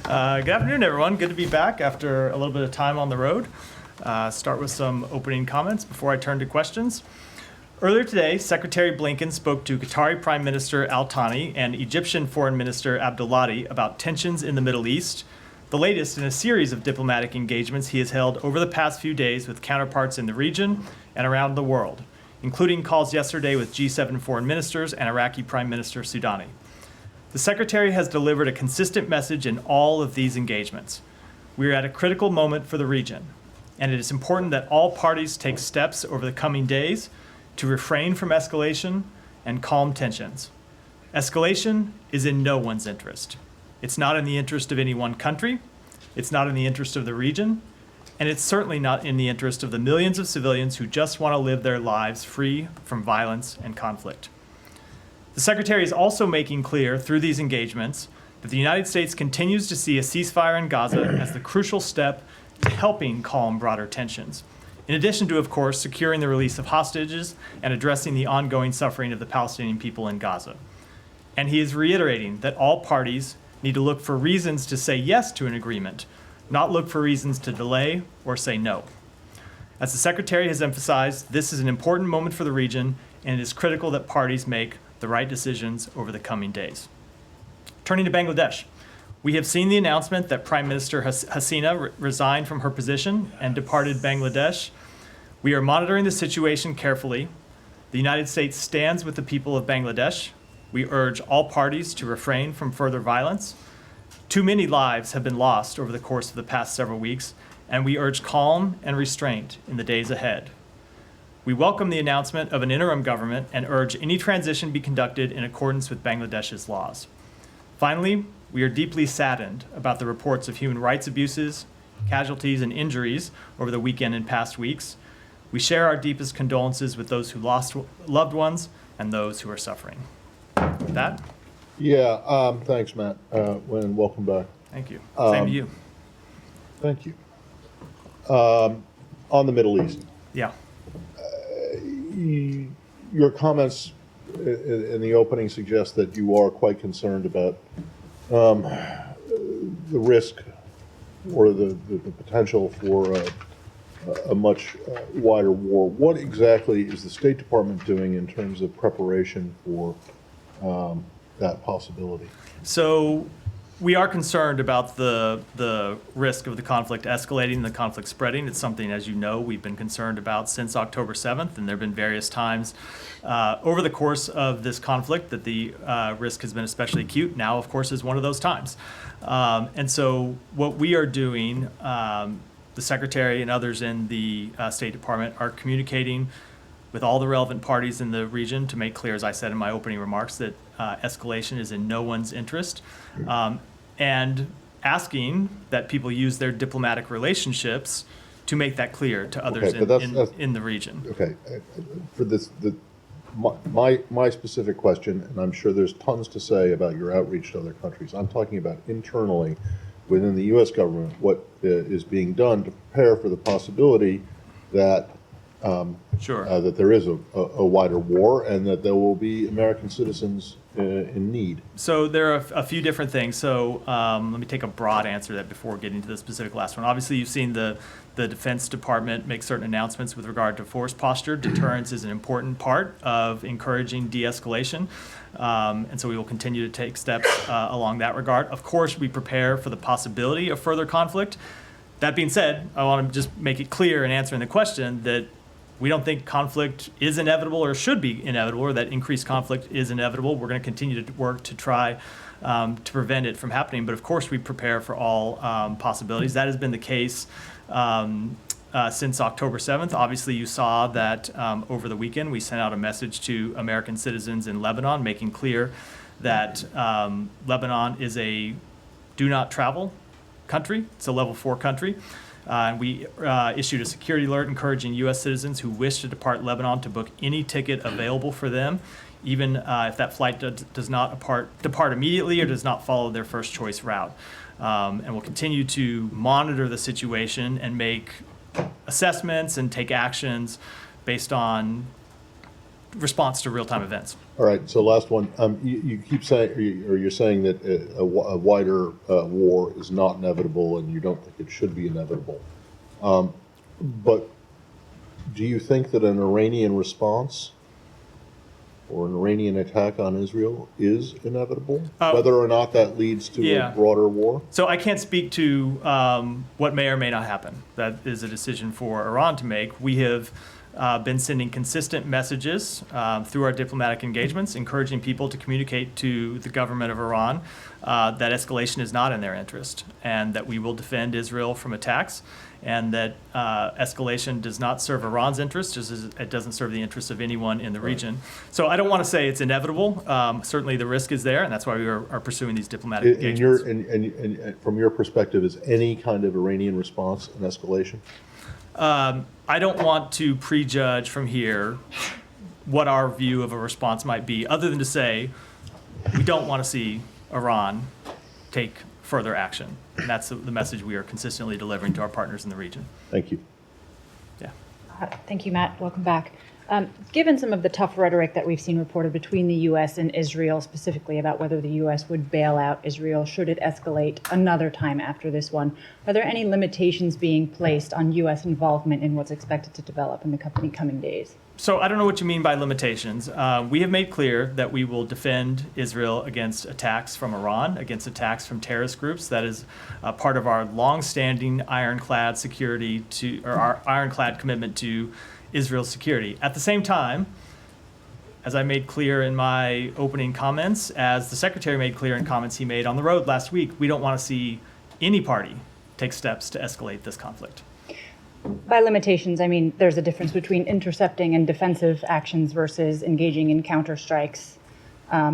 Good afternoon, everyone. Good to be back after a little bit of time on the road. Start with some opening comments before I turn to questions. Earlier today, Secretary Blinken spoke to Qatari Prime Minister Al Thani and Egyptian Foreign Minister Abdullati about tensions in the Middle East, the latest in a series of diplomatic engagements he has held over the past few days with counterparts in the region and around the world, including calls yesterday with G7 foreign ministers and Iraqi Prime Minister Soudani. The Secretary has delivered a consistent message in all of these engagements. We are at a critical moment for the region, and it is important that all parties take steps over the coming days to refrain from escalation and calm tensions. Escalation is in no one's interest. It's not in the interest of any one country, it's not in the interest of the region, and it's certainly not in the interest of the millions of civilians who just want to live their lives free from violence and conflict. The Secretary is also making clear through these engagements that the United States continues to see a ceasefire in Gaza as the crucial step to helping calm broader tensions, in addition to, of course, securing the release of hostages and addressing the ongoing suffering of the Palestinian people in Gaza. And he is reiterating that all parties need to look for reasons to say yes to an agreement, not look for reasons to delay or say no. As the Secretary has emphasized, this is an important moment for the region, and it is critical that parties make the right decisions over the coming days. Turning to Bangladesh, we have seen the announcement that Prime Minister Hasina resigned from her position and departed Bangladesh. We are monitoring the situation carefully. The United States stands with the people of Bangladesh. We urge all parties to refrain from further violence. Too many lives have been lost over the course of the past several weeks, and we urge calm and restraint in the days ahead. We welcome the announcement of an interim government and urge any transition be conducted in accordance with Bangladesh's laws. Finally, we are deeply saddened about the reports of human rights abuses, casualties, and injuries over the weekend and past weeks. We share our deepest condolences with those who lost loved ones and those who are suffering. With that? Yeah, thanks, Matt, and welcome back. Thank you. Same to you. Thank you. On the Middle East. Yeah. Your comments in the opening suggest that you are quite concerned about the risk or the potential for a much wider war. What exactly is the State Department doing in terms of preparation for that possibility? So we are concerned about the risk of the conflict escalating, the conflict spreading. It's something, as you know, we've been concerned about since October 7th, and there have been various times over the course of this conflict that the risk has been especially acute. Now, of course, is one of those times. And so what we are doing, the Secretary and others in the State Department are communicating with all the relevant parties in the region to make clear, as I said in my opening remarks, that escalation is in no one's interest, and asking that people use their diplomatic relationships to make that clear to others in the region. Okay, for this, my specific question, and I'm sure there's tons to say about your outreach to other countries. I'm talking about internally within the U.S. government, what is being done to prepare for the possibility that that there is a wider war and that there will be American citizens in need. So there are a few different things. So let me take a broad answer to that before getting to the specific last one. Obviously, you've seen the Defense Department make certain announcements with regard to force posture. Deterrence is an important part of encouraging de-escalation. And so we will continue to take steps along that regard. Of course, we prepare for the possibility of further conflict. That being said, I want to just make it clear in answering the question that we don't think conflict is inevitable or should be inevitable, or that increased conflict is inevitable. We're going to continue to work to try to prevent it from happening. But of course, we prepare for all possibilities. That has been the case since October 7th. Obviously, you saw that over the weekend, we sent out a message to American citizens in Lebanon, making clear that Lebanon is a do not travel country. It's a level 4 country. And we issued a security alert encouraging U.S. citizens who wish to depart Lebanon to book any ticket available for them, even if that flight does not depart immediately or does not follow their first choice route. And we'll continue to monitor the situation and make assessments and take actions based on response to real-time events. All right, so last one. You keep saying, or you're saying that a wider war is not inevitable, and you don't think it should be inevitable. But do you think that an Iranian response or an Iranian attack on Israel is inevitable, whether or not that leads to a broader war? So I can't speak to what may or may not happen. That is a decision for Iran to make. We have been sending consistent messages through our diplomatic engagements, encouraging people to communicate to the government of Iran that escalation is not in their interest, and that we will defend Israel from attacks, and that escalation does not serve Iran's interests, just as it doesn't serve the interests of anyone in the region. So I don't want to say it's inevitable. Certainly the risk is there, and that's why we are pursuing these diplomatic engagements. And from your perspective, is any kind of Iranian response an escalation? I don't want to prejudge from here what our view of a response might be, other than to say we don't want to see Iran take further action. And that's the message we are consistently delivering to our partners in the region. Thank you. Yeah. Thank you, Matt. Welcome back. Given some of the tough rhetoric that we've seen reported between the U.S. and Israel, specifically about whether the U.S. would bail out Israel should it escalate another time after this one, are there any limitations being placed on U.S. involvement in what's expected to develop in the coming days? So I don't know what you mean by limitations. We have made clear that we will defend Israel against attacks from Iran, against attacks from terrorist groups. That is part of our longstanding ironclad our ironclad commitment to Israel's security. At the same time, as I made clear in my opening comments, as the Secretary made clear in comments he made on the road last week, we don't want to see any party take steps to escalate this conflict. By limitations, I mean there's a difference between intercepting and defensive actions versus engaging in counterstrikes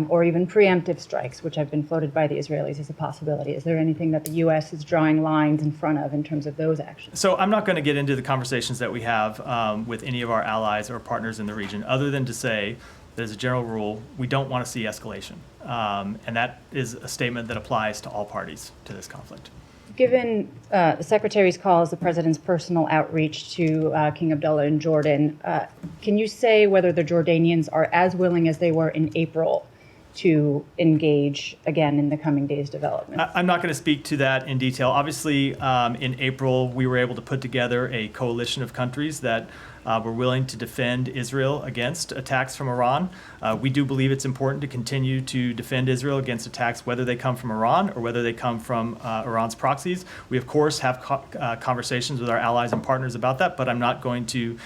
or even preemptive strikes, which have been floated by the Israelis as a possibility. Is there anything that the U.S. is drawing lines in front of in terms of those actions? So I'm not going to get into the conversations that we have with any of our allies or partners in the region, other than to say that as a general rule, we don't want to see escalation. And that is a statement that applies to all parties to this conflict. Given the Secretary's call as the President's personal outreach to King Abdullah in Jordan, can you say whether the Jordanians are as willing as they were in April to engage again in the coming days' development? I'm not going to speak to that in detail. Obviously, in April, we were able to put together a coalition of countries that were willing to defend Israel against attacks from Iran. We do believe it's important to continue to defend Israel against attacks, whether they come from Iran or whether they come from Iran's proxies. We, of course, have conversations with our allies and partners about that, but I'm not going to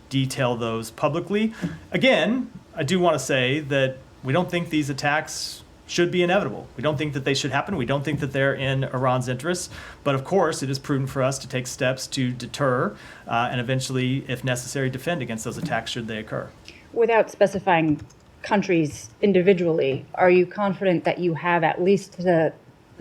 detail those publicly. Again, I do want to say that we don't think these attacks should be inevitable. We don't think that they should happen. We don't think that they're in Iran's interests. But of course, it is prudent for us to take steps to deter and eventually, if necessary, defend against those attacks should they occur. Without specifying countries individually, are you confident that you have at least the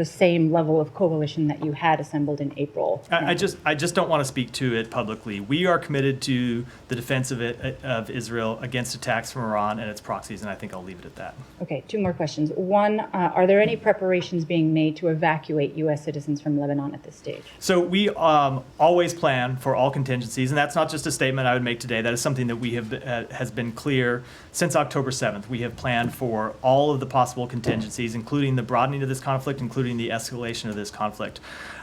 same level of coalition that you had assembled in April? I just don't want to speak to it publicly. We are committed to the defense of Israel against attacks from Iran and its proxies, and I think I'll leave it at that. Okay, two more questions. One, are there any preparations being made to evacuate U.S. citizens from Lebanon at this stage? So we always plan for all contingencies, and that's not just a statement I would make today. That is something that we have has been clear since October 7th. We have planned for all of the possible contingencies, including the broadening of this conflict, including the escalation of this conflict.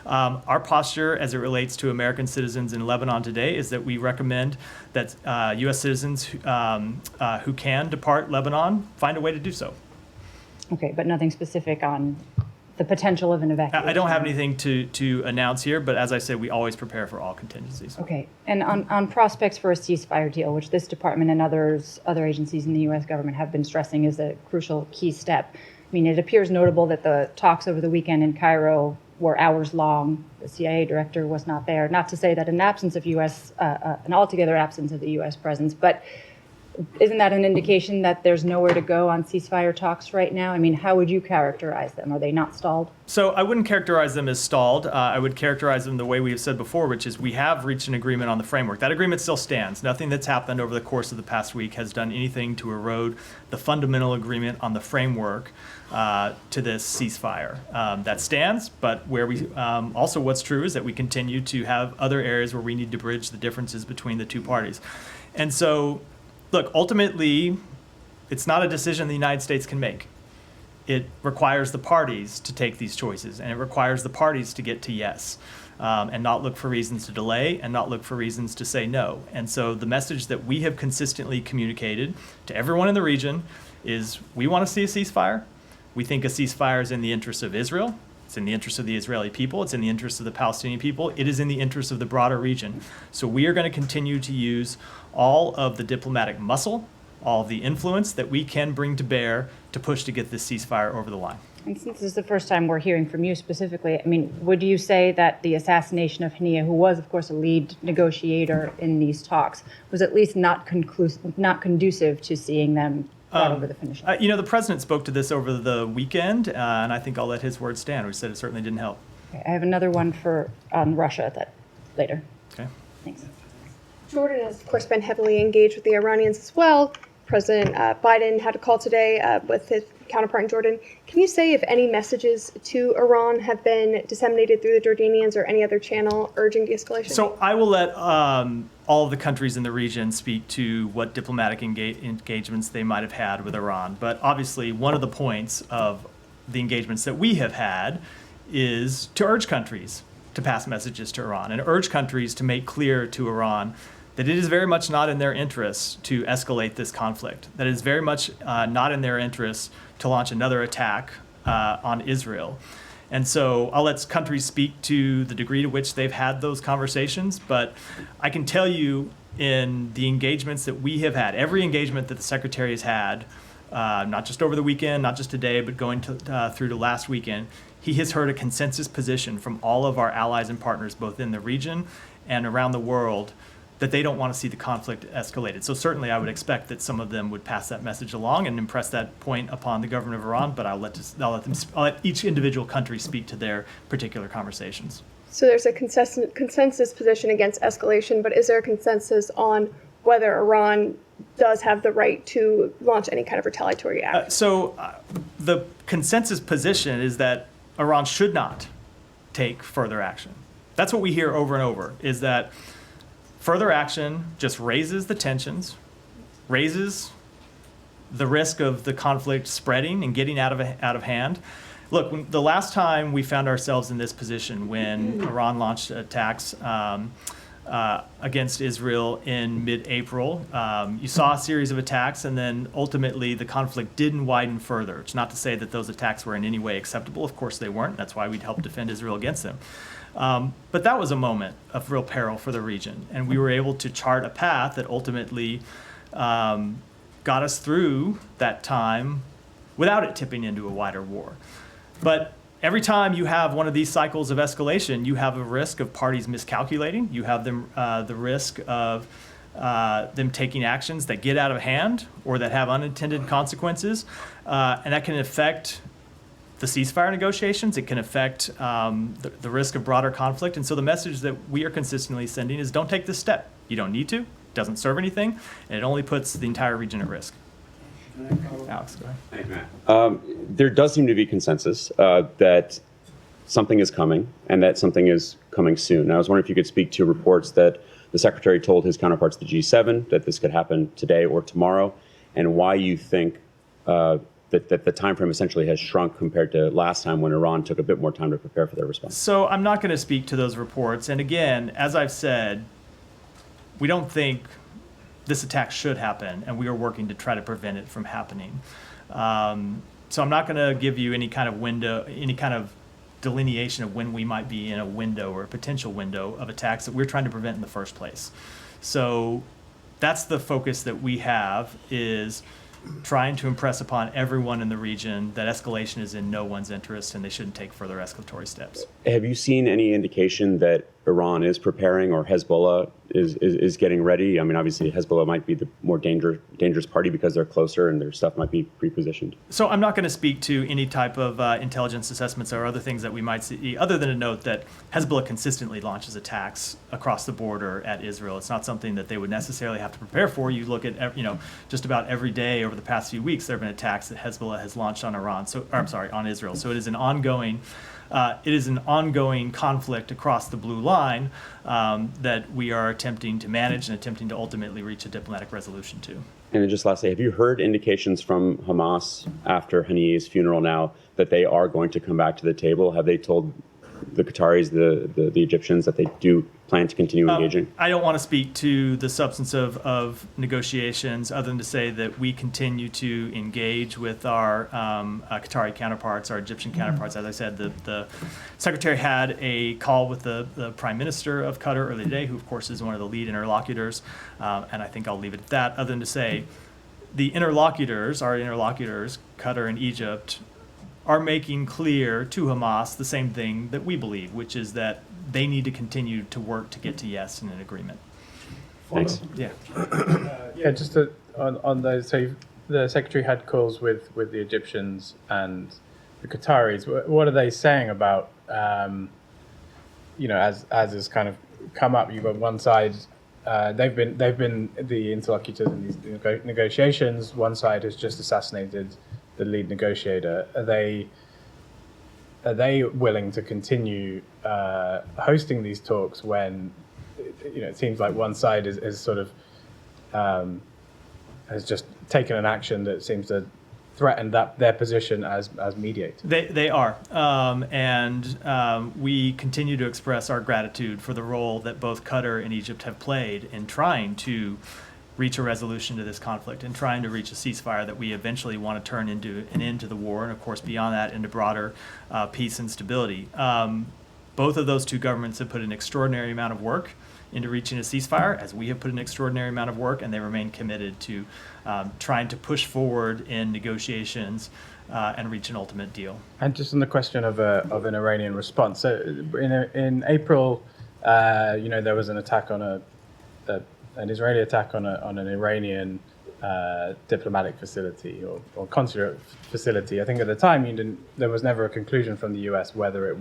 Our posture as it relates to American citizens in Lebanon today is that we recommend that U.S. citizens who can depart Lebanon find a way to do so. Okay, but nothing specific on the potential of an evacuation? I don't have anything to announce here, but as I said, we always prepare for all contingencies. Okay, and on prospects for a ceasefire deal, which this department and other agencies in the U.S. government have been stressing is a crucial key step. I mean, it appears notable that the talks over the weekend in Cairo were hours long. The CIA director was not there. Not to say that an absence of an altogether absence of the U.S. presence, but isn't that an indication that there's nowhere to go on ceasefire talks right now? I mean, how would you characterize them? Are they not stalled? So I wouldn't characterize them as stalled. I would characterize them the way we have said before, which is we have reached an agreement on the framework. That agreement still stands. Nothing that's happened over the course of the past week has done anything to erode the fundamental agreement on the framework to this ceasefire. That stands, but where we also what's true is that we continue to have other areas where we need to bridge the differences between the two parties. And so Look, ultimately, it's not a decision the United States can make. It requires the parties to take these choices, and it requires the parties to get to yes, and not look for reasons to delay and not look for reasons to say no. And so the message that we have consistently communicated to everyone in the region is we want to see a ceasefire. We think a ceasefire is in the interest of Israel. It's in the interest of the Israeli people. It's in the interest of the Palestinian people. It is in the interest of the broader region. So we are going to continue to use all of the diplomatic muscle, all of the influence that we can bring to bear to push to get this ceasefire over the line. And since this is the first time we're hearing from you specifically, I mean, would you say that the assassination of Hania, who was, of course, a lead negotiator in these talks, was at least not conducive to seeing them brought over the finish line? The president spoke to this over the weekend, and I think I'll let his word stand. He said it certainly didn't help. Okay, I have another one for Russia that later. Okay. Thanks. Jordan has, of course, been heavily engaged with the Iranians as well. President Biden had a call today with his counterpart in Jordan. Can you say if any messages to Iran have been disseminated through the Jordanians or any other channel urging de-escalation? So I will let all of the countries in the region speak to what diplomatic engagements they might have had with Iran. But obviously, one of the points of the engagements that we have had is to urge countries to pass messages to Iran and urge countries to make clear to Iran that it is very much not in their interests to escalate this conflict, that it is very much not in their interests to launch another attack on Israel. And so I'll let countries speak to the degree to which they've had those conversations, but I can tell you in the engagements that we have had, every engagement that the Secretary has had, not just over the weekend, not just today, but going through to last weekend, he has heard a consensus position from all of our allies and partners, both in the region and around the world, that they don't want to see the conflict escalated. So certainly I would expect that some of them would pass that message along and impress that point upon the government of Iran, but I'll let each individual country speak to their particular conversations. So there's a consensus position against escalation, but is there a consensus on whether Iran does have the right to launch any kind of retaliatory act? The consensus position is that Iran should not take further action. That's what we hear over and over, is that further action just raises the tensions, raises the risk of the conflict spreading and getting out of hand. Look, the last time we found ourselves in this position, when Iran launched attacks against Israel in mid-April, you saw a series of attacks, and then ultimately the conflict didn't widen further. It's not to say that those attacks were in any way acceptable. Of course they weren't. That's why we'd help defend Israel against them. But that was a moment of real peril for the region, and we were able to chart a path that ultimately got us through that time without it tipping into a wider war. But every time you have one of these cycles of escalation, you have a risk of parties miscalculating. You have the risk of them taking actions that get out of hand or that have unintended consequences, and that can affect the ceasefire negotiations. It can affect the risk of broader conflict. And so the message that we are consistently sending is don't take this step. You don't need to. It doesn't serve anything. And it only puts the entire region at risk. Alex, go ahead. Thank you, Matt. There does seem to be consensus that something is coming and that something is coming soon. Now, I was wondering if you could speak to reports that the Secretary told his counterparts at the G7 that this could happen today or tomorrow, and why you think that the time frame essentially has shrunk compared to last time when Iran took a bit more time to prepare for their response. So I'm not going to speak to those reports. And again, as I've said, we don't think this attack should happen, and we are working to try to prevent it from happening. So I'm not going to give you any kind of window, any kind of delineation of when we might be in a window or a potential window of attacks that we're trying to prevent in the first place. So that's the focus that we have, is trying to impress upon everyone in the region that escalation is in no one's interest and they shouldn't take further escalatory steps. Have you seen any indication that Iran is preparing or Hezbollah is getting ready? I mean, obviously Hezbollah might be the more dangerous party because they're closer and their stuff might be pre-positioned. So I'm not going to speak to any type of intelligence assessments or other things that we might see, other than to note that Hezbollah consistently launches attacks across the border at Israel. It's not something that they would necessarily have to prepare for. You look at, just about every day over the past few weeks, there have been attacks that Hezbollah has launched on on Israel. So it is an ongoing conflict across the blue line that we are attempting to manage and attempting to ultimately reach a diplomatic resolution to. And then just lastly, have you heard indications from Hamas after Haniyeh's funeral now that they are going to come back to the table? Have they told the Qataris, the Egyptians, that they do plan to continue engaging? I don't want to speak to the substance of negotiations other than to say that we continue to engage with our Qatari counterparts, our Egyptian counterparts. As I said, the Secretary had a call with the Prime Minister of Qatar earlier today, who of course is one of the lead interlocutors, and I think I'll leave it at that, other than to say the interlocutors, our interlocutors, Qatar and Egypt, are making clear to Hamas the same thing that we believe, which is that they need to continue to work to get to yes in an agreement. Thanks. Yeah. Yeah, just on those. So the Secretary had calls with the Egyptians and the Qataris. What are they saying about, as has kind of come up? You've got one side. They've been the interlocutors in these negotiations. One side has just assassinated the lead negotiator. Are they willing to continue hosting these talks when it seems like one side is sort of has just taken an action that seems to threaten their position as mediator? They are, and we continue to express our gratitude for the role that both Qatar and Egypt have played in trying to reach a resolution to this conflict and trying to reach a ceasefire that we eventually want to turn into an end to the war, and of course beyond that into broader peace and stability. Both of those two governments have put an extraordinary amount of work into reaching a ceasefire, as we have put an extraordinary amount of work, and they remain committed to trying to push forward in negotiations and reach an ultimate deal. And just on the question of an Iranian response, so in April, there was an attack on an Israeli attack on an Iranian diplomatic facility or consulate facility. I think at the time there was never a conclusion from the U.S. whether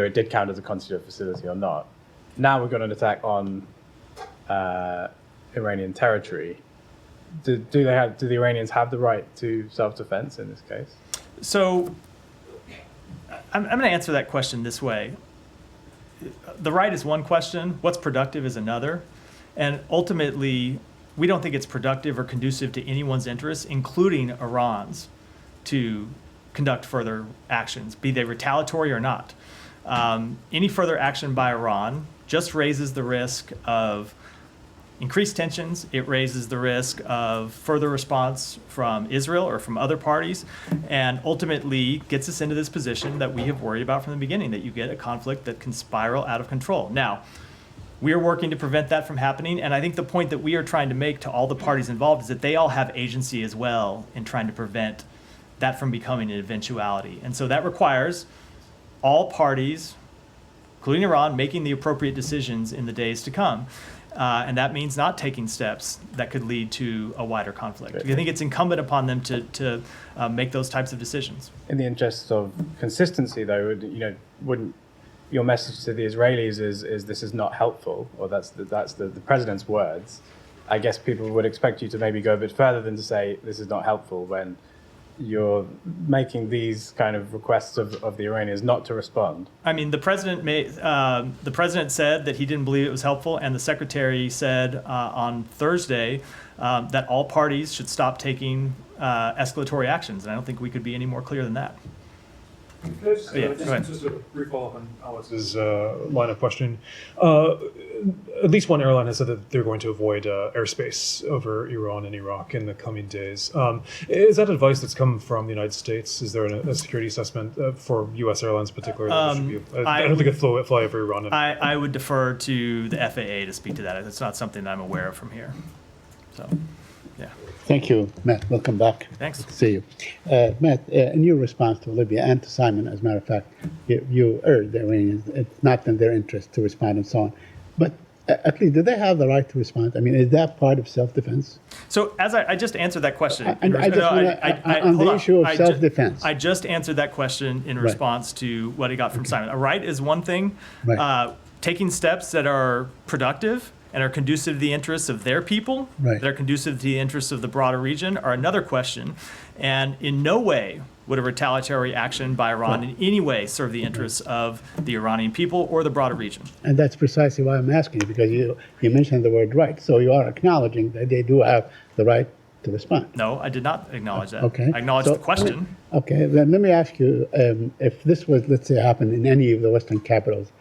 it did count as a consulate facility or not. Now we've got an attack on Iranian territory. Do the Iranians have the right to self-defense in this case? So I'm going to answer that question this way. The right is one question. What's productive is another. And ultimately, we don't think it's productive or conducive to anyone's interests, including Iran's, to conduct further actions, be they retaliatory or not. Any further action by Iran just raises the risk of increased tensions. It raises the risk of further response from Israel or from other parties, and ultimately gets us into this position that we have worried about from the beginning, that you get a conflict that can spiral out of control. Now, we are working to prevent that from happening, and I think the point that we are trying to make to all the parties involved is that they all have agency as well in trying to prevent that from becoming an eventuality. And so that requires all parties, including Iran, making the appropriate decisions in the days to come. And that means not taking steps that could lead to a wider conflict. I think it's incumbent upon them to make those types of decisions. In the interest of consistency, though, wouldn't your message to the Israelis is this is not helpful, or that's the president's words? I guess people would expect you to maybe go a bit further than to say this is not helpful when you're making these kind of requests of the Iranians not to respond. I mean, the president said that he didn't believe it was helpful, and the secretary said on Thursday that all parties should stop taking escalatory actions. And I don't think we could be any more clear than that. Just a brief follow-up on Alex's line of questioning. At least one airline has said that they're going to avoid airspace over Iran and Iraq in the coming days. Is that advice that's come from the United States? Is there a security assessment for U.S. airlines in particular? I don't think it'd fly over Iran. I would defer to the FAA to speak to that. It's not something I'm aware of from here. So, yeah. Thank you, Matt. Welcome back. Thanks. Good to see you. Matt, in your response to Libya and to Simon, as a matter of fact, you urged the Iranians, it's not in their interest to respond and so on. But at least, do they have the right to respond? I mean, is that part of self-defense? So as I just answered that question. On the issue of self-defense. I just answered that question in response to what I got from Simon. A right is one thing. Right. Taking steps that are productive and are conducive to the interests of their people, that are conducive to the interests of the broader region, are another question. And in no way would a retaliatory action by Iran in any way serve the interests of the Iranian people or the broader region? And that's precisely why I'm asking you, because you mentioned the word right. So you are acknowledging that they do have the right to respond. No, I did not acknowledge that. Okay. I acknowledged So, the question. Okay, then let me ask you, if this was, let's say, happened in any of the Western capitals,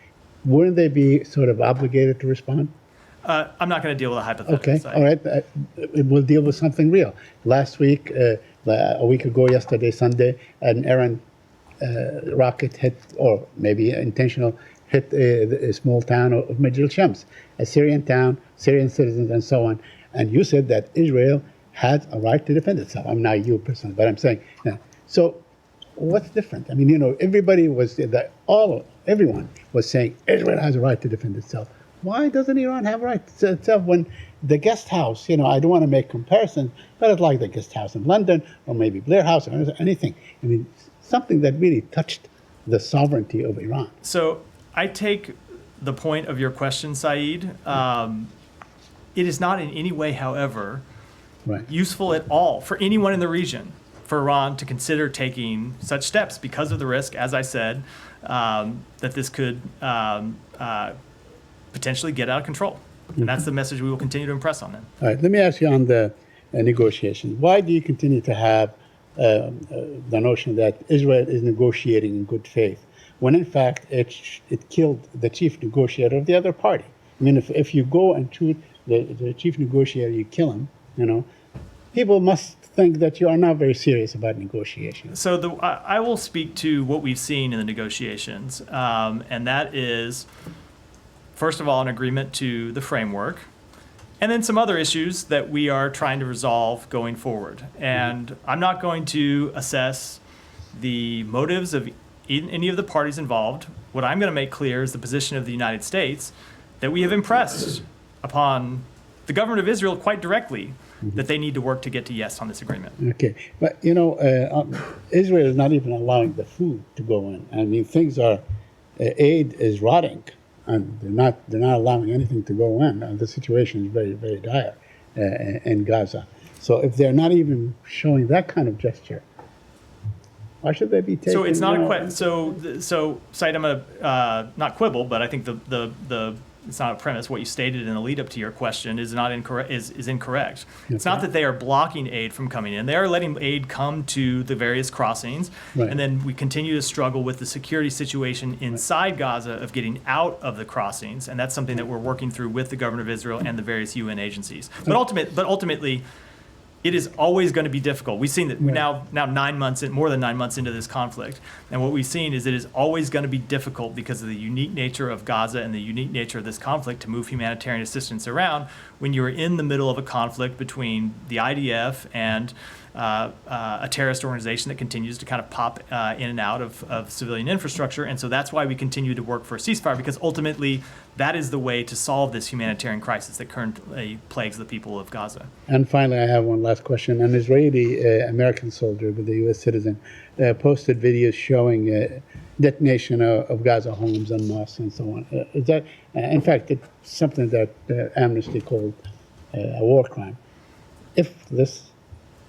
wouldn't they be sort of obligated to respond? I'm not going to deal with a hypothetical. Okay, all right. We'll deal with something real. Last week, a week ago, yesterday, Sunday, an errant rocket hit, or maybe intentional, hit a small town of Majil Shams, a Syrian town, Syrian citizens, and so on. And you said that Israel had a right to defend itself. I'm not you personally, but I'm saying. So, what's different? I mean, everybody was everyone was saying Israel has a right to defend itself. Why doesn't Iran have a right to itself when the guest house, I don't want to make comparisons, but it's like the guest house in London or maybe Blair House or anything. I mean, something that really touched the sovereignty of Iran. So I take the point of your question, Saeed. It is not in any way, however, useful at all for anyone in the region for Iran to consider taking such steps because of the risk, as I said, that this could potentially get out of control. And that's the message we will continue to impress on them. All right, let me ask you on the negotiations. Why do you continue to have the notion that Israel is negotiating in good faith, when in fact it killed the chief negotiator of the other party? I mean, if you go and shoot the chief negotiator, you kill him, people must think that you are not very serious about negotiations. So I will speak to what we've seen in the negotiations, and that is, first of all, an agreement to the framework, and then some other issues that we are trying to resolve going forward. And I'm not going to assess the motives of any of the parties involved. What I'm going to make clear is the position of the United States that we have impressed upon the government of Israel quite directly that they need to work to get to yes on this agreement. Okay, but Israel is not even allowing the food to go in. I mean, aid is rotting, and they're not allowing anything to go in. And the situation is very, very dire in Gaza. So if they're not even showing that kind of gesture, why should they be taking? So it's not a question. So Said, I'm gonna not quibble, but I think the it's not a premise. What you stated in the lead up to your question is not incorrect. Is incorrect. Okay. It's not that they are blocking aid from coming in. They are letting aid come to the various crossings, and then we continue to struggle with the security situation inside Gaza of getting out of the crossings, and that's something that we're working through with the government of Israel and the various UN agencies. But ultimately, it is always going to be difficult. We've seen that now more than 9 months into this conflict, and what we've seen is it is always going to be difficult because of the unique nature of Gaza and the unique nature of this conflict to move humanitarian assistance around when you're in the middle of a conflict between the IDF and a terrorist organization that continues to kind of pop in and out of civilian infrastructure. And so that's why we continue to work for a ceasefire, because ultimately that is the way to solve this humanitarian crisis that currently plagues the people of Gaza. And finally, I have one last question. An Israeli American soldier with a U.S. citizen posted videos showing detonation of Gaza homes and mosques and so on. Is that, in fact, it's something that Amnesty called a war crime. If this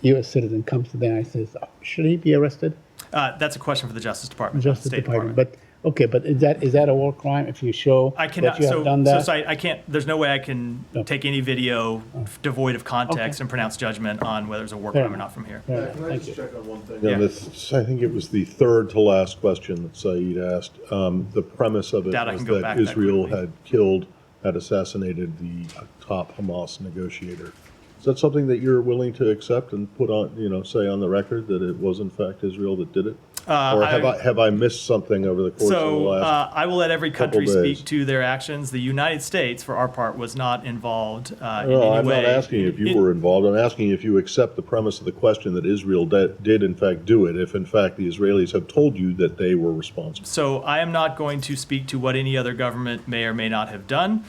U.S. citizen comes to the United States, should he be arrested? That's a question for the Justice Department. State Department. But okay, but is that a war crime if you show that you have done that? So I can't. There's no way I can take any video devoid of context and pronounce judgment on whether it's a war crime or not from here. Can I just check on one thing? Yeah, I think it was the third to last question that Saeed asked. The premise of it was that Israel had assassinated the top Hamas negotiator. Is that something that you're willing to accept and put on, say on the record that it was in fact Israel that did it? Or have I missed something over the course of the last I will let every country speak to their actions. The United States, for our part, was not involved in any way. I'm not asking if you were involved. I'm asking if you accept the premise of the question that Israel did in fact do it, if in fact the Israelis have told you that they were responsible. So I am not going to speak to what any other government may or may not have done.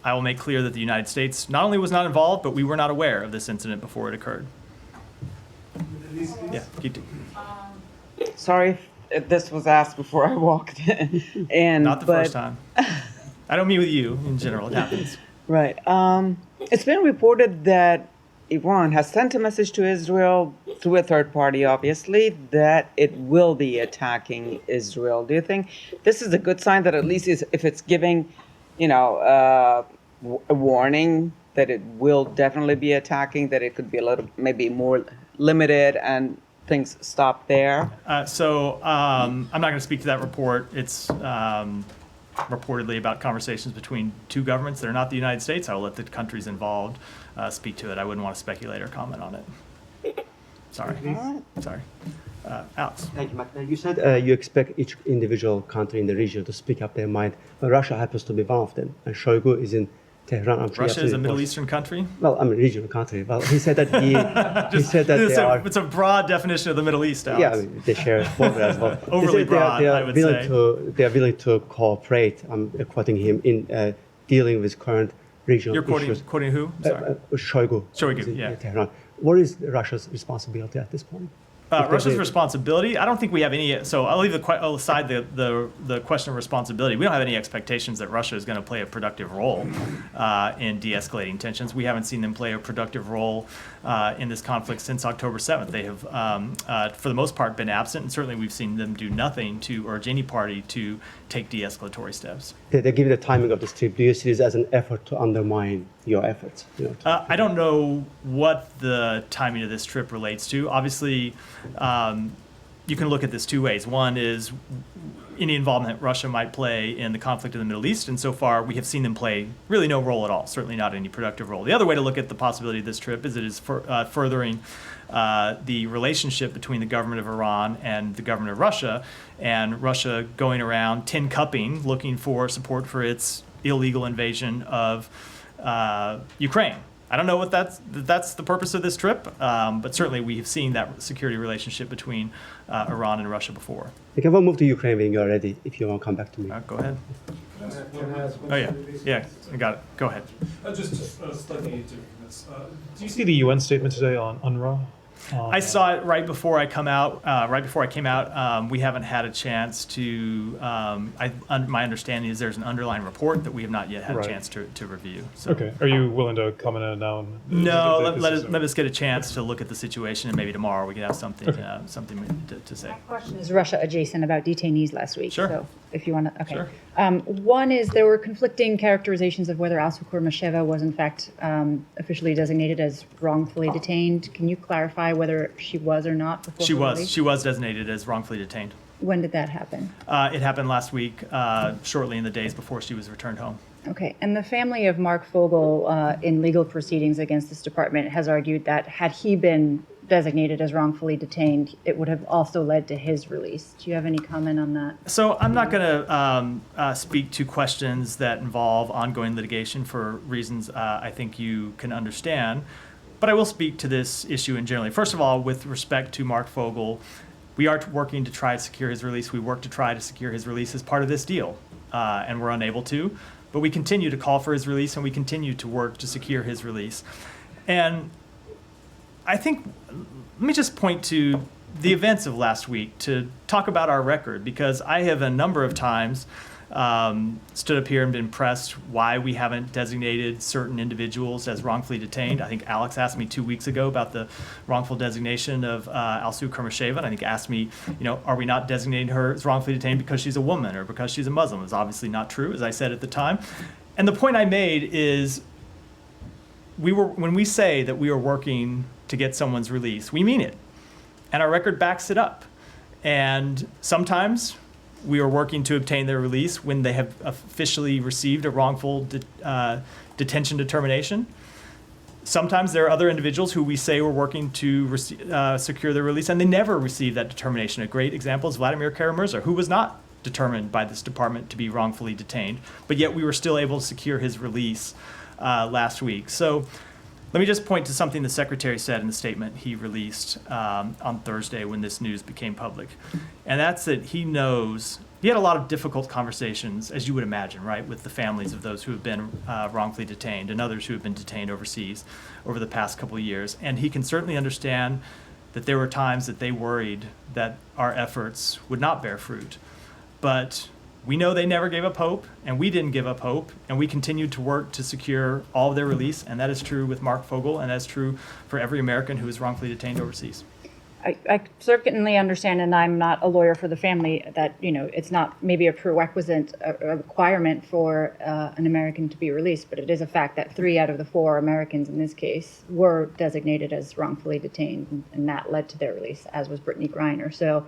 I will make clear that the United States not only was not involved, but we were not aware of this incident before it occurred. Yeah, keep Sorry if this was asked before I walked in. Not the first time. I don't mean with you. In general, it happens. Right. It's been reported that Iran has sent a message to Israel through a third party, obviously, that it will be attacking Israel. Do you think this is a good sign that at least if it's giving, a warning that it will definitely be attacking, that it could be a little, maybe more limited and things stop there? I'm not going to speak to that report. It's reportedly about conversations between two governments that are not the United States. I will let the countries involved speak to it. I wouldn't want to speculate or comment on it. Sorry. Sorry. Alex. Thank you, Matt. You said you expect each individual country in the region to speak up their mind, but Russia happens to be one of them, and Shoigu is in Tehran. I'm sure Russia is a Middle Eastern country? Well, I'm a regional country. Well, he said that he said that it's a broad definition of the Middle East, Alex. Yeah, I mean, they share a border as well. Overly broad, I would say. They are willing to cooperate. I'm quoting him in dealing with current regional issues. You're quoting who? Sorry. Shoigu. Yeah. Tehran. What is Russia's responsibility at this point? Russia's responsibility, I don't think we have any, so I'll leave aside the question of responsibility. We don't have any expectations that Russia is going to play a productive role in de-escalating tensions. We haven't seen them play a productive role in this conflict since October 7th. They have, for the most part, been absent, and certainly we've seen them do nothing to urge any party to take de-escalatory steps. They give the timing of this trip. Do you see this as an effort to undermine your efforts? I don't know what the timing of this trip relates to. Obviously, you can look at this two ways. One is any involvement Russia might play in the conflict in the Middle East, and so far we have seen them play really no role at all, certainly not any productive role. The other way to look at the possibility of this trip is it is furthering the relationship between the government of Iran and the government of Russia, and Russia going around tin cupping, looking for support for its illegal invasion of Ukraine. I don't know what that's the purpose of this trip, but certainly we have seen that security relationship between Iran and Russia before. We can move to Ukraine when you're ready, if you want to come back to me. Go ahead. Oh, yeah, I got it. Go ahead. Just slightly different. Do you see the UN statement today on UNRWA? I saw it right before I came out. We haven't had a chance to. My understanding is there's an underlying report that we have not yet had a chance to review. So. Okay. Are you willing to comment on it now? No. Let us get a chance to look at the situation, and maybe tomorrow we can have something to say. My question is Russia adjacent about detainees last week. Sure. So if you want to, okay. Sure. One is there were conflicting characterizations of whether Al-Sukur Masheva was in fact officially designated as wrongfully detained. Can you clarify whether she was or not before? She was designated as wrongfully detained. When did that happen? It happened last week, shortly in the days before she was returned home. Okay, and the family of Mark Fogel in legal proceedings against this department has argued that had he been designated as wrongfully detained, it would have also led to his release. Do you have any comment on that? So I'm not going to speak to questions that involve ongoing litigation for reasons I think you can understand, but I will speak to this issue in general. First of all, with respect to Mark Fogel, we are working to try to secure his release. We work to try to secure his release as part of this deal, and we're unable to. But we continue to call for his release, and we continue to work to secure his release. And I think, let me just point to the events of last week to talk about our record, because I have a number of times stood up here and been pressed why we haven't designated certain individuals as wrongfully detained. I think Alex asked me 2 weeks ago about the wrongful designation of Al-Sukur Masheva, and I think asked me, are we not designating her as wrongfully detained because she's a woman or because she's a Muslim? It's obviously not true, as I said at the time. And the point I made is when we say that we are working to get someone's release, we mean it. And our record backs it up. And sometimes we are working to obtain their release when they have officially received a wrongful detention determination. Sometimes there are other individuals who we say we're working to secure their release, and they never receive that determination. A great example is Vladimir Kara-Murza, who was not determined by this department to be wrongfully detained, but yet we were still able to secure his release last week. So let me just point to something the Secretary said in the statement he released on Thursday when this news became public. And that's that he knows, he had a lot of difficult conversations, as you would imagine, right, with the families of those who have been wrongfully detained and others who have been detained overseas over the past couple of years. And he can certainly understand that there were times that they worried that our efforts would not bear fruit. But we know they never gave up hope, and we didn't give up hope, and we continued to work to secure all of their release, and that is true with Mark Fogel, and that's true for every American who is wrongfully detained overseas. I certainly understand, and I'm not a lawyer for the family, that, it's not maybe a prerequisite, a requirement for an American to be released, but it is a fact that 3 out of the 4 Americans in this case were designated as wrongfully detained, and that led to their release, as was Brittany Griner. So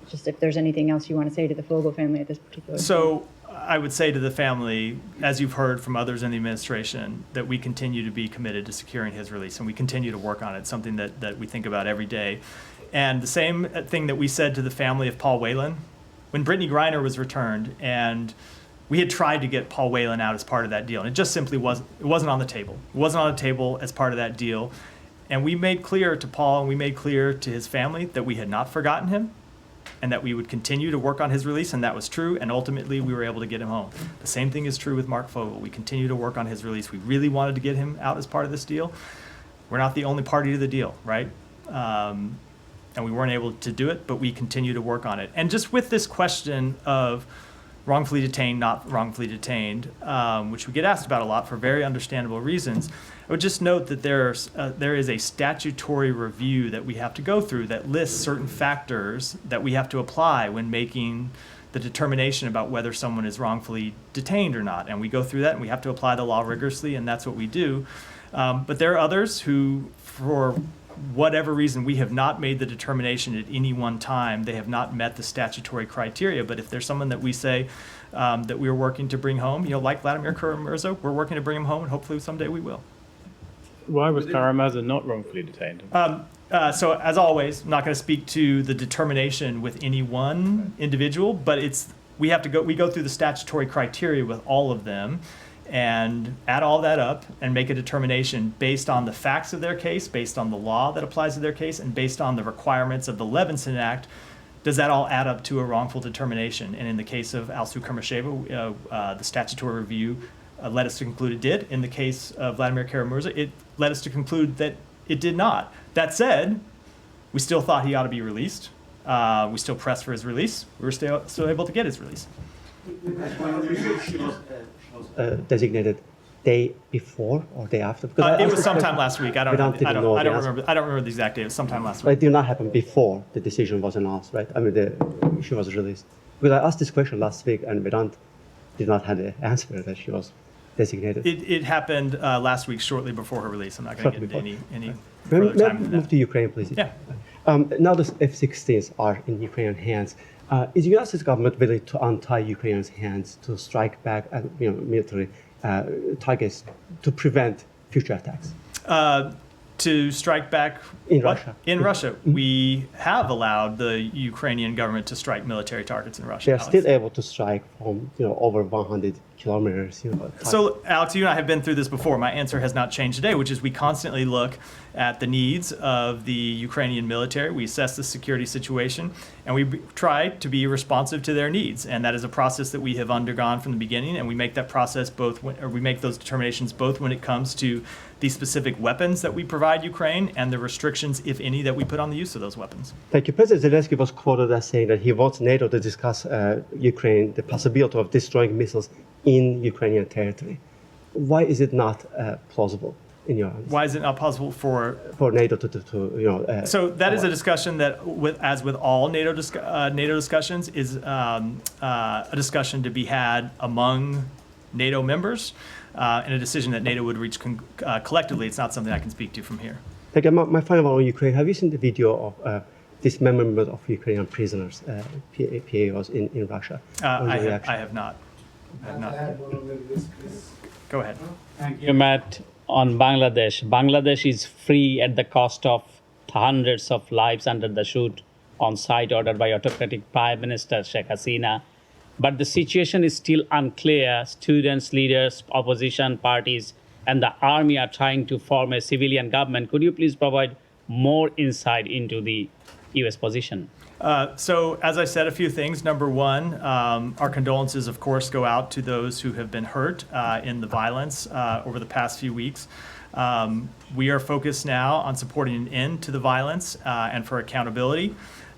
just if there's anything else you want to say to the Fogel family at this particular So I would say to the family, as you've heard from others in the administration, that we continue to be committed to securing his release, and we continue to work on it, something that we think about every day. And the same thing that we said to the family of Paul Whelan, when Brittany Griner was returned, and we had tried to get Paul Whelan out as part of that deal, and it just simply wasn't on the table. It wasn't on the table as part of that deal. And we made clear to Paul, and we made clear to his family that we had not forgotten him, and that we would continue to work on his release, and that was true, and ultimately we were able to get him home. The same thing is true with Mark Fogel. We continue to work on his release. We really wanted to get him out as part of this deal. We're not the only party to the deal, right? And we weren't able to do it, but we continue to work on it. And just with this question of wrongfully detained, not wrongfully detained, which we get asked about a lot for very understandable reasons, I would just note that there is a statutory review that we have to go through that lists certain factors that we have to apply when making the determination about whether someone is wrongfully detained or not. And we go through that, and we have to apply the law rigorously, and that's what we do. But there are others who, for whatever reason, we have not made the determination at any one time. They have not met the statutory criteria. But if there's someone that we say that we are working to bring home, like Vladimir Kara-Murza, we're working to bring him home, and hopefully someday we will. Why was Kara-Murza not wrongfully detained? So as always, I'm not going to speak to the determination with any one individual, but we go through the statutory criteria with all of them, and add all that up and make a determination based on the facts of their case, based on the law that applies to their case, and based on the requirements of the Levinson Act. Does that all add up to a wrongful determination? And in the case of Alsu Kurmasheva, the statutory review led us to conclude it did. In the case of Vladimir Kara-Murza, it led us to conclude that it did not. That said, we still thought he ought to be released. We still pressed for his release. We were still able to get his release. Designated day before or day after? Because it was sometime last week. I don't remember the exact date. It was sometime last week. It did not happen before the decision was announced, right? I mean, she was released. Because I asked this question last week, and Vedant did not have the answer that she was designated. It happened last week, shortly before her release. I'm not going to get into any further time than Move that. to Ukraine, please. Yeah. Now the F-16s are in Ukrainian hands. Is the United States government willing to untie Ukraine's hands to strike back at military targets to prevent future attacks? To strike back in Russia. In Russia, we have allowed the Ukrainian government to strike military targets in Russia. They are Alex. still able to strike from over 100 kilometers. So, Alex, you and I have been through this before. My answer has not changed today, which is we constantly look at the needs of the Ukrainian military. We assess the security situation, and we try to be responsive to their needs. And that is a process that we have undergone from the beginning. And we make that process we make those determinations both when it comes to the specific weapons that we provide Ukraine and the restrictions, if any, that we put on the use of those weapons. Thank you. President Zelensky was quoted as saying that he wants NATO to discuss Ukraine, the possibility of destroying missiles in Ukrainian territory. Why is it not plausible in your eyes? Why is it not possible for NATO to So that is a discussion that, as with all NATO discussions, is a discussion to be had among NATO members, and a decision that NATO would reach collectively. It's not something I can speak to from here. Thank you. My final one on Ukraine. Have you seen the video of dismemberment of Ukrainian prisoners, PAOs in Russia? I have not. Go ahead. Thank you, Matt. On Bangladesh. Bangladesh is free at the cost of hundreds of lives under the shoot on site ordered by autocratic Prime Minister Sheikh Hasina. But the situation is still unclear. Students, leaders, opposition parties, and the army are trying to form a civilian government. Could you please provide more insight into the U.S. position? So, as I said, a few things. Number one, our condolences, of course, go out to those who have been hurt in the violence over the past few weeks. We are focused now on supporting an end to the violence and for accountability.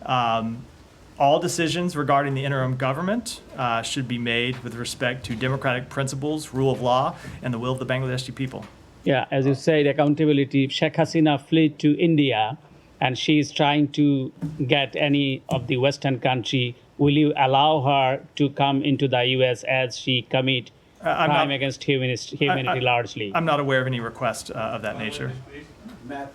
All decisions regarding the interim government should be made with respect to democratic principles, rule of law, and the will of the Bangladeshi people. Yeah, as you said, accountability. Sheikh Hasina fled to India. and she is trying to get any of the Western country, will you allow her to come into the U.S. as she commit crime against humanity largely? I'm not aware of any request of that nature.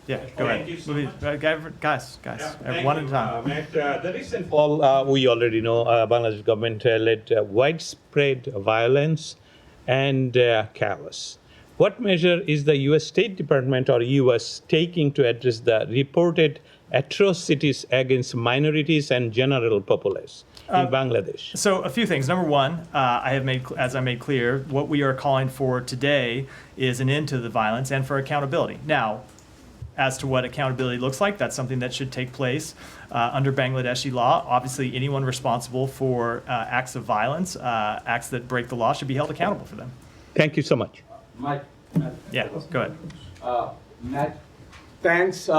Yeah, go ahead. Guys, one at a time. The recent fall, we already know Bangladesh government led widespread violence and chaos. What measure is the U.S. State Department or U.S. taking to address the reported atrocities against minorities and general populace in Bangladesh? So a few things. Number one, as I made clear, what we are calling for today is an end to the violence and for accountability. Now, as to what accountability looks like, that's something that should take place under Bangladeshi law. Obviously, anyone responsible for acts of violence, acts that break the law, should be held accountable for them. Thank you so much. Matt, Yeah, go ahead. Matt, thanks.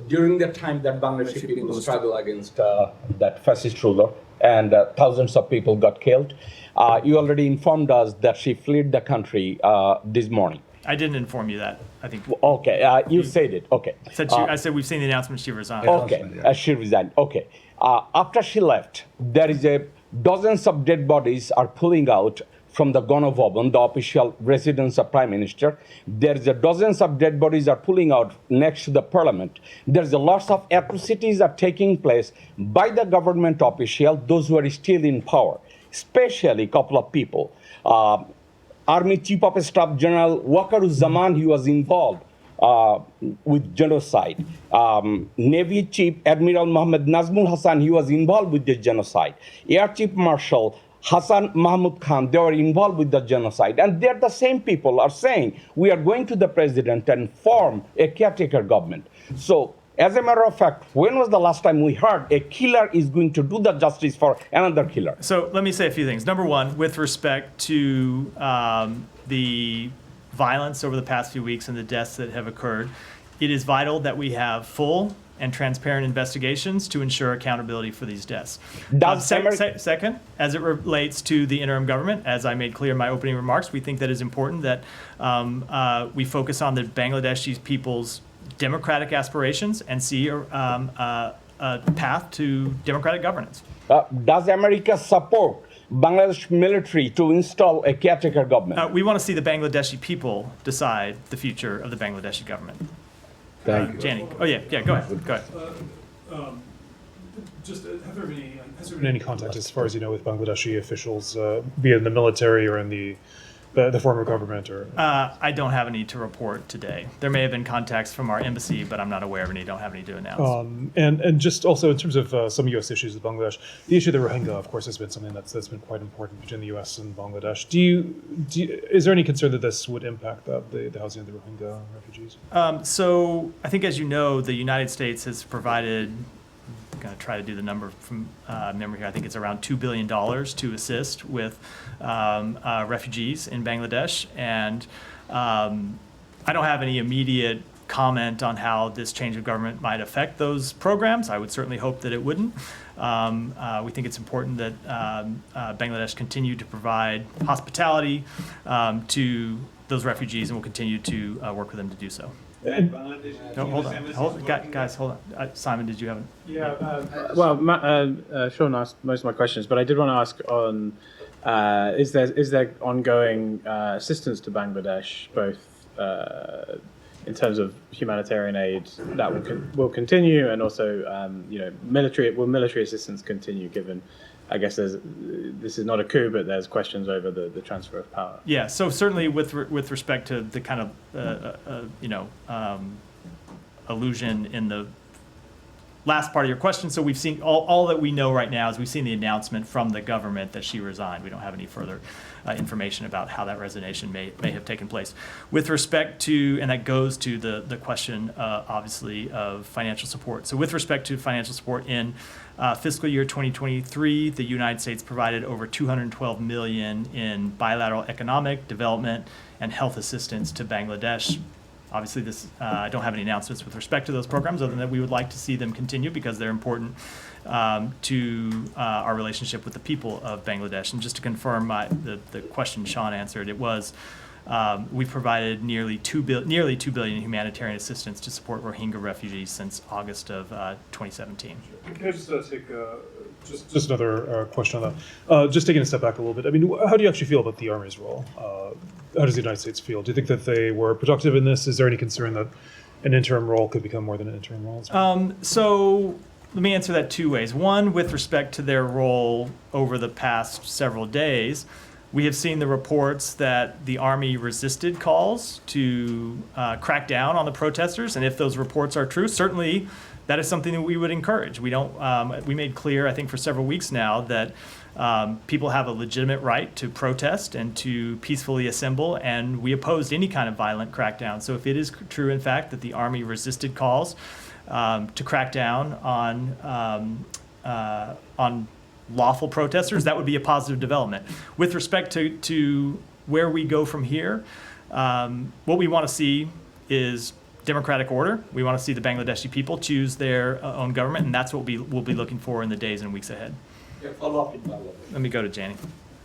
During the time that Bangladeshi people struggled against that fascist ruler and thousands of people got killed, you already informed us that she fled the country this morning. I didn't inform you that. I think. Okay, you said it. Okay. I said we've seen the announcement she resigned. Okay, she resigned. Okay. After she left, there is dozens of dead bodies are pulling out from the Ganabhavan, the official residence of Prime Minister. There's dozens of dead bodies are pulling out next to the parliament. There's a lots of atrocities are taking place by the government official, those who are still in power, especially a couple of people. Army Chief of Staff General Waqaruzzaman, he was involved with genocide. Navy Chief Admiral Mohammed Nazmul Hassan, he was involved with the genocide. Air Chief Marshal Hassan Mahmud Khan, they were involved with the genocide. And they're the same people are saying, we are going to the president and form a caretaker government. So, as a matter of fact, when was the last time we heard a killer is going to do the justice for another killer? So let me say a few things. Number one, with respect to the violence over the past few weeks and the deaths that have occurred, it is vital that we have full and transparent investigations to ensure accountability for these deaths. Second, as it relates to the interim government, as I made clear in my opening remarks, we think that it's important that we focus on the Bangladeshi people's democratic aspirations and see a path to democratic governance. Does America support Bangladesh military to install a caretaker government? We want to see the Bangladeshi people decide the future of the Bangladeshi government. Thank you. Jenny. Oh, yeah, go ahead. Go ahead. Has there been any contact, as far as you know, with Bangladeshi officials, be it in the military or in the former government? Or I don't have any to report today. There may have been contacts from our embassy, but I'm not aware of any. Don't have any to announce. And just also in terms of some U.S. issues with Bangladesh, the issue of the Rohingya, of course, has been something that's been quite important between the U.S. and Bangladesh. Is there any concern that this would impact the housing of the Rohingya refugees? So I think, as you know, the United States has provided, I'm going to try to do the number from memory here, I think it's around $2 billion to assist with refugees in Bangladesh. And I don't have any immediate comment on how this change of government might affect those programs. I would certainly hope that it wouldn't. We think it's important that Bangladesh continue to provide hospitality to those refugees, and will continue to work with them to do so. No, hold on. Guys, hold on. Simon, did you have? Sean asked most of my questions, but I did want to ask on is there ongoing assistance to Bangladesh, both in terms of humanitarian aid that will continue, and also military assistance continue? Given, I guess this is not a coup, but there's questions over the transfer of power. Yeah, so certainly with respect to the kind of allusion in the last part of your question, so we've seen all that we know right now is we've seen the announcement from the government that she resigned. We don't have any further information about how that resignation may have taken place. With respect to, and that goes to the question, obviously, of financial support. So with respect to financial support in fiscal year 2023, the United States provided over $212 million in bilateral economic, development, and health assistance to Bangladesh. Obviously, I don't have any announcements with respect to those programs, other than that we would like to see them continue because they're important to our relationship with the people of Bangladesh. And just to confirm the question Sean answered, it was we've provided nearly $2 billion in humanitarian assistance to support Rohingya refugees since August of 2017. Can I just take just another question on that? Just taking a step back a little bit. I mean, how do you actually feel about the Army's role? How does the United States feel? Do you think that they were productive in this? Is there any concern that an interim role could become more than an interim role? So let me answer that two ways. One, with respect to their role over the past several days, we have seen the reports that the Army resisted calls to crack down on the protesters, and if those reports are true, certainly that is something that we would encourage. We don't. We made clear, I think, for several weeks now that people have a legitimate right to protest and to peacefully assemble, and we opposed any kind of violent crackdown. So if it is true, in fact, that the Army resisted calls to crack down on lawful protesters, that would be a positive development. With respect to where we go from here, what we want to see is democratic order. We want to see the Bangladeshi people choose their own government, and that's what we'll be looking for in the days and weeks ahead. Let me go to Janie.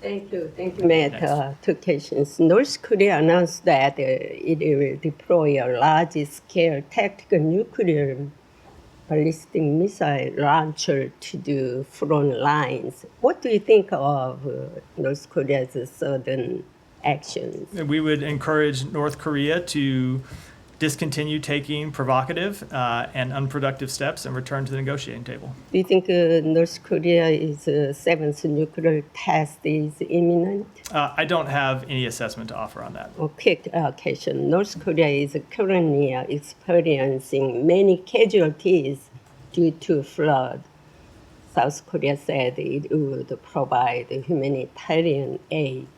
Thank you, Matt. Two questions. North Korea announced that it will deploy a large-scale tactical nuclear ballistic missile launcher to the front lines. What do you think of North Korea's sudden actions? We would encourage North Korea to discontinue taking provocative and unproductive steps and return to the negotiating table. Do you think North Korea's seventh nuclear test is imminent? I don't have any assessment to offer on that. A quick question. North Korea is currently experiencing many casualties due to flood. South Korea said it would provide humanitarian aid,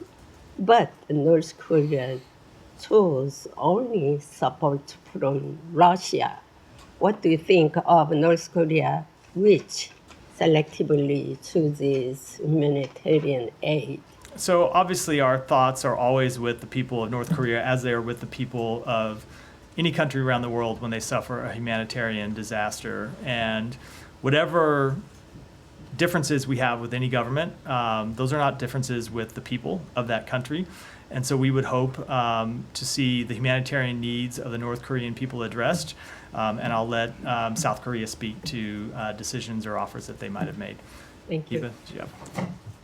but North Korea chose only support from Russia. What do you think of North Korea, which selectively chooses humanitarian aid? So obviously our thoughts are always with the people of North Korea as they are with the people of any country around the world when they suffer a humanitarian disaster. And whatever differences we have with any government, those are not differences with the people of that country. And so we would hope to see the humanitarian needs of the North Korean people addressed. And I'll let South Korea speak to decisions or offers that they might have made. Thank you. Eva, do you have?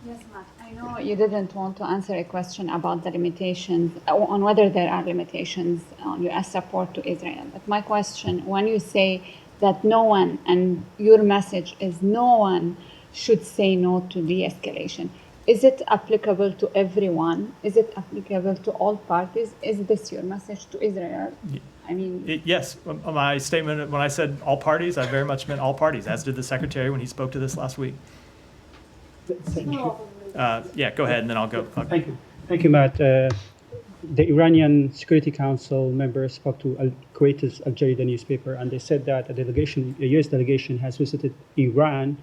Yes, Matt. I know you didn't want to answer a question about the limitations, on whether there are limitations on U.S. support to Israel. But my question, when you say that no one, and your message is no one should say no to de-escalation, is it applicable to everyone? Is it applicable to all parties? Is this your message to Israel? I mean, Yes, my statement, when I said all parties, I very much meant all parties, as did the Secretary when he spoke to this last week. Thank you. Yeah, go ahead, and then I'll go. Thank you. Thank you, Matt. The Iranian Security Council members spoke to Kuwait's Al Jarida newspaper, and they said that a U.S. delegation has visited Iran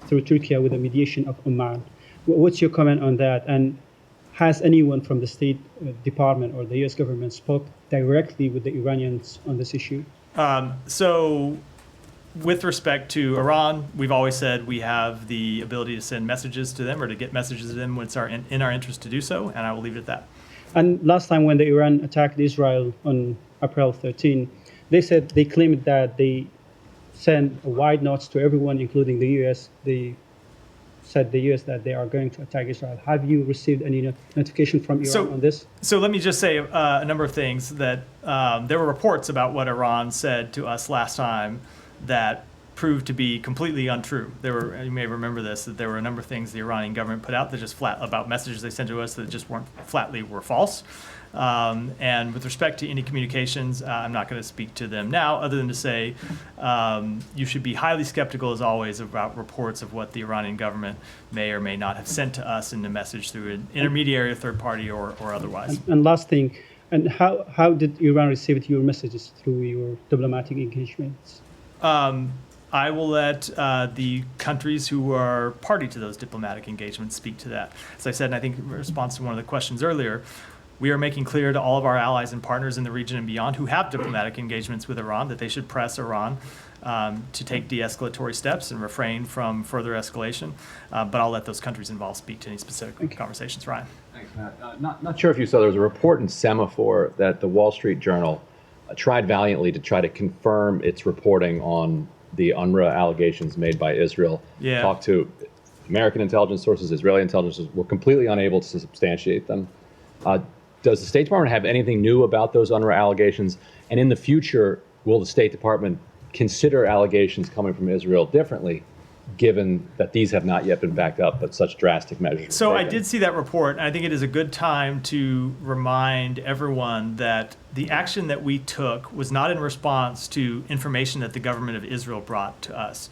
through Turkey with the mediation of Oman. What's your comment on that? And has anyone from the State Department or the U.S. government spoke directly with the Iranians on this issue? So with respect to Iran, we've always said we have the ability to send messages to them or to get messages to them when it's in our interest to do so, and I will leave it at that. And last time when the Iran attacked Israel on April 13, they claimed that they sent wide notes to everyone, including the U.S. They said the U.S. that they are going to attack Israel. Have you received any notification from Iran on this? So let me just say a number of things that there were reports about what Iran said to us last time that proved to be completely untrue. You may remember this, that there were a number of things the Iranian government put out that just about messages they sent to us that just were false. And with respect to any communications, I'm not going to speak to them now, other than to say you should be highly skeptical, as always, about reports of what the Iranian government may or may not have sent to us in the message through an intermediary, a third party, or otherwise. And last thing, and how did Iran receive your messages through your diplomatic engagements? I will let the countries who are party to those diplomatic engagements speak to that. As I said, and I think in response to one of the questions earlier, we are making clear to all of our allies and partners in the region and beyond who have diplomatic engagements with Iran that they should press Iran to take de-escalatory steps and refrain from further escalation. But I'll let those countries involved speak to any specific conversations. Ryan. Thanks, Matt. Not sure if you saw, there was a report in Semaphore that the Wall Street Journal tried valiantly to try to confirm its reporting on the UNRWA allegations made by Israel. Yeah. Talked to American intelligence sources, Israeli intelligence sources, were completely unable to substantiate them. Does the State Department have anything new about those UNRWA allegations? And in the future, will the State Department consider allegations coming from Israel differently, given that these have not yet been backed up, but such drastic measures? So I did see that report, and I think it is a good time to remind everyone that the action that we took was not in response to information that the government of Israel brought to us.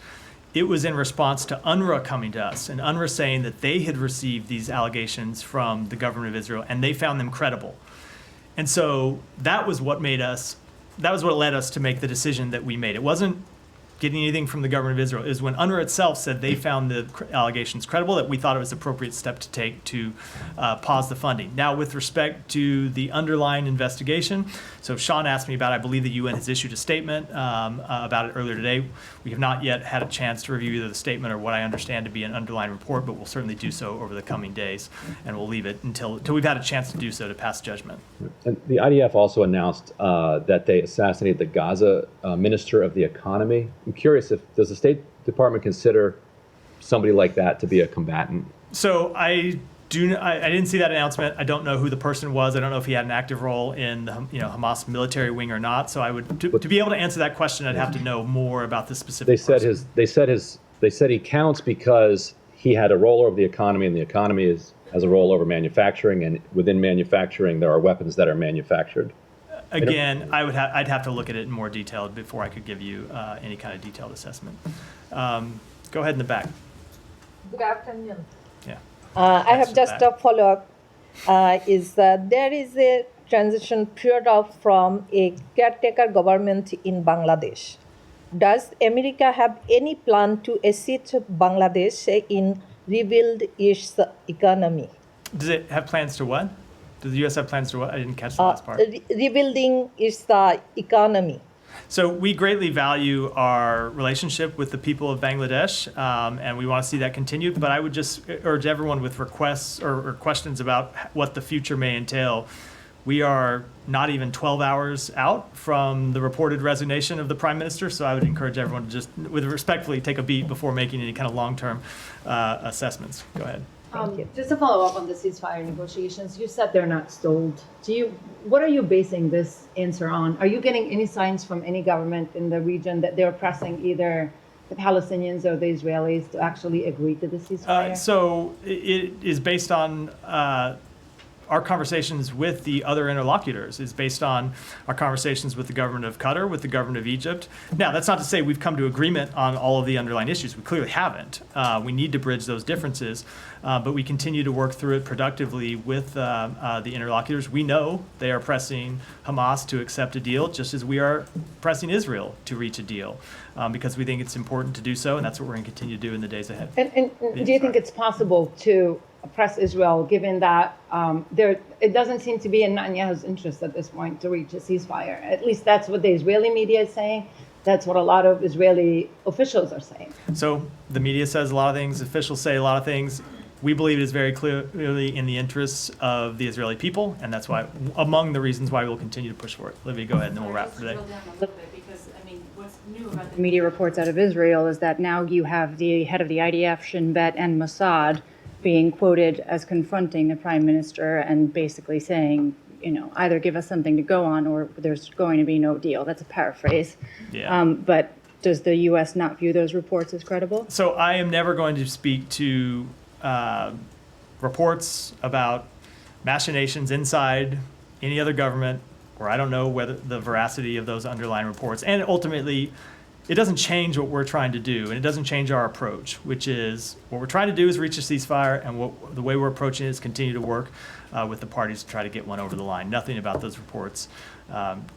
It was in response to UNRWA coming to us, and UNRWA saying that they had received these allegations from the government of Israel, and they found them credible. And so that was what led us to make the decision that we made. It wasn't getting anything from the government of Israel. It was when UNRWA itself said they found the allegations credible that we thought it was an appropriate step to take to pause the funding. Now, with respect to the underlying investigation, so Sean asked me about it. I believe the UN has issued a statement about it earlier today. We have not yet had a chance to review either the statement or what I understand to be an underlying report, but we'll certainly do so over the coming days, and we'll leave it until we've had a chance to do so to pass judgment. And the IDF also announced that they assassinated the Gaza Minister of the Economy. I'm curious, does the State Department consider somebody like that to be a combatant? So I didn't see that announcement. I don't know who the person was. I don't know if he had an active role in the Hamas military wing or not. So I would to be able to answer that question, I'd have to know more about the specific. They said he counts because he had a role over the economy, and the economy has a role over manufacturing, and within manufacturing there are weapons that are manufactured. Again, I'd have to look at it in more detail before I could give you any kind of detailed assessment. Go ahead in the back. Good afternoon. Yeah. I have just a follow-up. There is a transition period from a caretaker government in Bangladesh. Does America have any plan to assist Bangladesh in rebuild its economy? Does it have plans to what? Does the U.S. have plans to what? I didn't catch the last part. Rebuilding its economy. So we greatly value our relationship with the people of Bangladesh, and we want to see that continued. But I would just urge everyone with requests or questions about what the future may entail. We are not even 12 hours out from the reported resignation of the Prime Minister, so I would encourage everyone to just, respectfully, take a beat before making any kind of long-term assessments. Go ahead. Just to follow up on the ceasefire negotiations, you said they're not stalled. What are you basing this answer on? Are you getting any signs from any government in the region that they're pressing either the Palestinians or the Israelis to actually agree to the ceasefire? So it is based on our conversations with the other interlocutors. Is based on our conversations with the government of Qatar, with the government of Egypt. Now, that's not to say we've come to agreement on all of the underlying issues. We clearly haven't. We need to bridge those differences, but we continue to work through it productively with the interlocutors. We know they are pressing Hamas to accept a deal, just as we are pressing Israel to reach a deal, because we think it's important to do so, and that's what we're going to continue to do in the days ahead. And do you think it's possible to press Israel, given that it doesn't seem to be in Netanyahu's interest at this point to reach a ceasefire? At least that's what the Israeli media is saying. That's what a lot of Israeli officials are saying. So the media says a lot of things. Officials say a lot of things. We believe it is very clearly in the interests of the Israeli people, and that's why, among the reasons why we'll continue to push for it. Olivia, go ahead, and then we'll wrap for today. What's new about the media reports out of Israel is that now you have the head of the IDF, Shin Bet, and Mossad being quoted as confronting the prime minister and basically saying, either give us something to go on or there's going to be no deal. That's a paraphrase. Yeah. But does the U.S. not view those reports as credible? So I am never going to speak to reports about machinations inside any other government, or I don't know whether the veracity of those underlying reports. And ultimately, it doesn't change what we're trying to do, and it doesn't change our approach, which is what we're trying to do is reach a ceasefire, and the way we're approaching it is continue to work with the parties to try to get one over the line. Nothing about those reports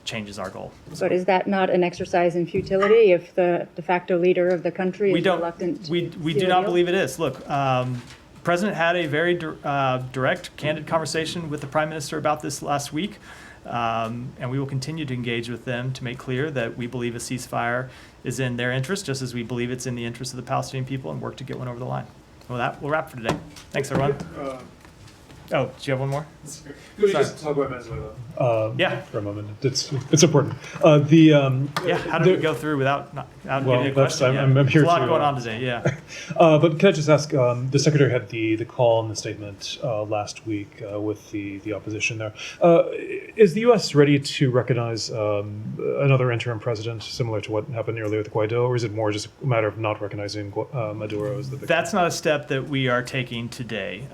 changes our goal. But is that not an exercise in futility if the de facto leader of the country is reluctant? We do not believe it is. Look, the President had a very direct, candid conversation with the Prime Minister about this last week. And we will continue to engage with them to make clear that we believe a ceasefire is in their interest, just as we believe it's in the interest of the Palestinian people, and work to get one over the line. With that, we'll wrap for today. Thanks, everyone. Oh, do you have one more? Could we just talk about Venezuela? Yeah. For a moment. It's important. How did we go through without giving you a question? I'm here There's a lot to, going on today, yeah. But can I just ask, the Secretary had the call and the statement last week with the opposition there. Is the U.S. ready to recognize another interim president, similar to what happened earlier with Guaido, or is it more just a matter of not recognizing Maduro as the victim? That's not a step that we are taking today.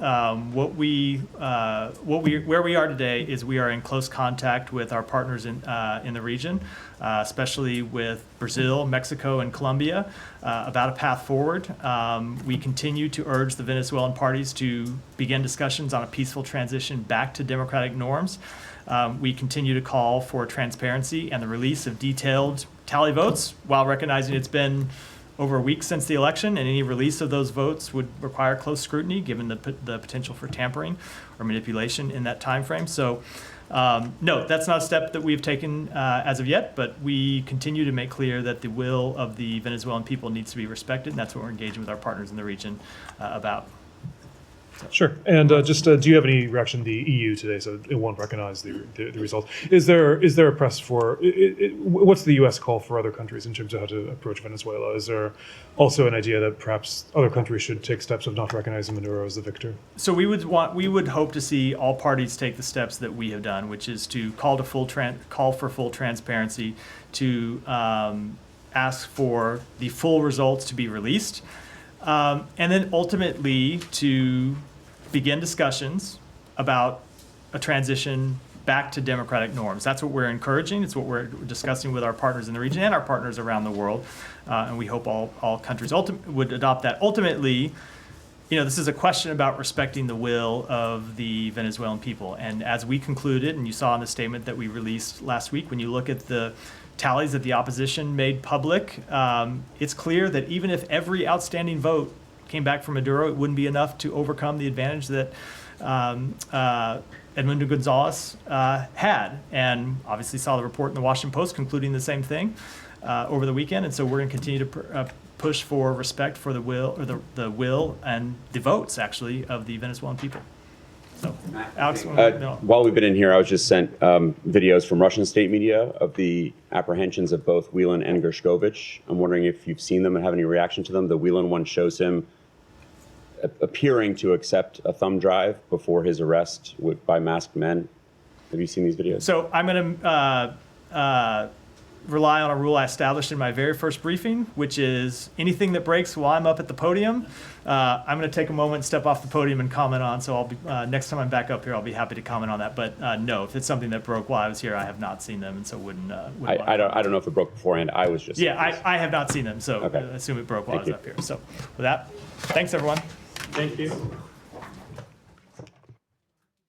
Where we are today is we are in close contact with our partners in the region, especially with Brazil, Mexico, and Colombia, about a path forward. We continue to urge the Venezuelan parties to begin discussions on a peaceful transition back to democratic norms. We continue to call for transparency and the release of detailed tally votes, while recognizing it's been over a week since the election, and any release of those votes would require close scrutiny given the potential for tampering or manipulation in that time frame. So no, that's not a step that we've taken as of yet, but we continue to make clear that the will of the Venezuelan people needs to be respected, and that's what we're engaging with our partners in the region about. Sure. And do you have any reaction to the EU today? So it won't recognize the results. Is there a press for what's the U.S. call for other countries in terms of how to approach Venezuela? Is there also an idea that perhaps other countries should take steps of not recognizing Maduro as the victor? So we would hope to see all parties take the steps that we have done, which is to call for full transparency, to ask for the full results to be released, and then ultimately to begin discussions about a transition back to democratic norms. That's what we're encouraging. It's what we're discussing with our partners in the region and our partners around the world. And we hope all countries would adopt that. Ultimately, this is a question about respecting the will of the Venezuelan people. And as we concluded, and you saw in the statement that we released last week, when you look at the tallies that the opposition made public, it's clear that even if every outstanding vote came back from Maduro, it wouldn't be enough to overcome the advantage that Edmundo Gonzalez had. And obviously saw the report in the Washington Post concluding the same thing over the weekend. And so we're going to continue to push for respect for the will, or the will and the votes, actually, of the Venezuelan people. So, Alex, while we've been in here, I was just sent videos from Russian state media of the apprehensions of both Whelan and Gershkovich. I'm wondering if you've seen them and have any reaction to them. The Whelan one shows him appearing to accept a thumb drive before his arrest by masked men. Have you seen these videos? So I'm going to rely on a rule I established in my very first briefing, which is anything that breaks while I'm up at the podium, I'm going to take a moment and step off the podium and comment on. So I'll be next time I'm back up here, I'll be happy to comment on that. But no, if it's something that broke while I was here, I have not seen them, and so wouldn't. I don't know if it broke beforehand. I was just. Yeah, I have not seen them, so okay. I assume it broke while I was up here. So with that, thanks everyone. Thank you.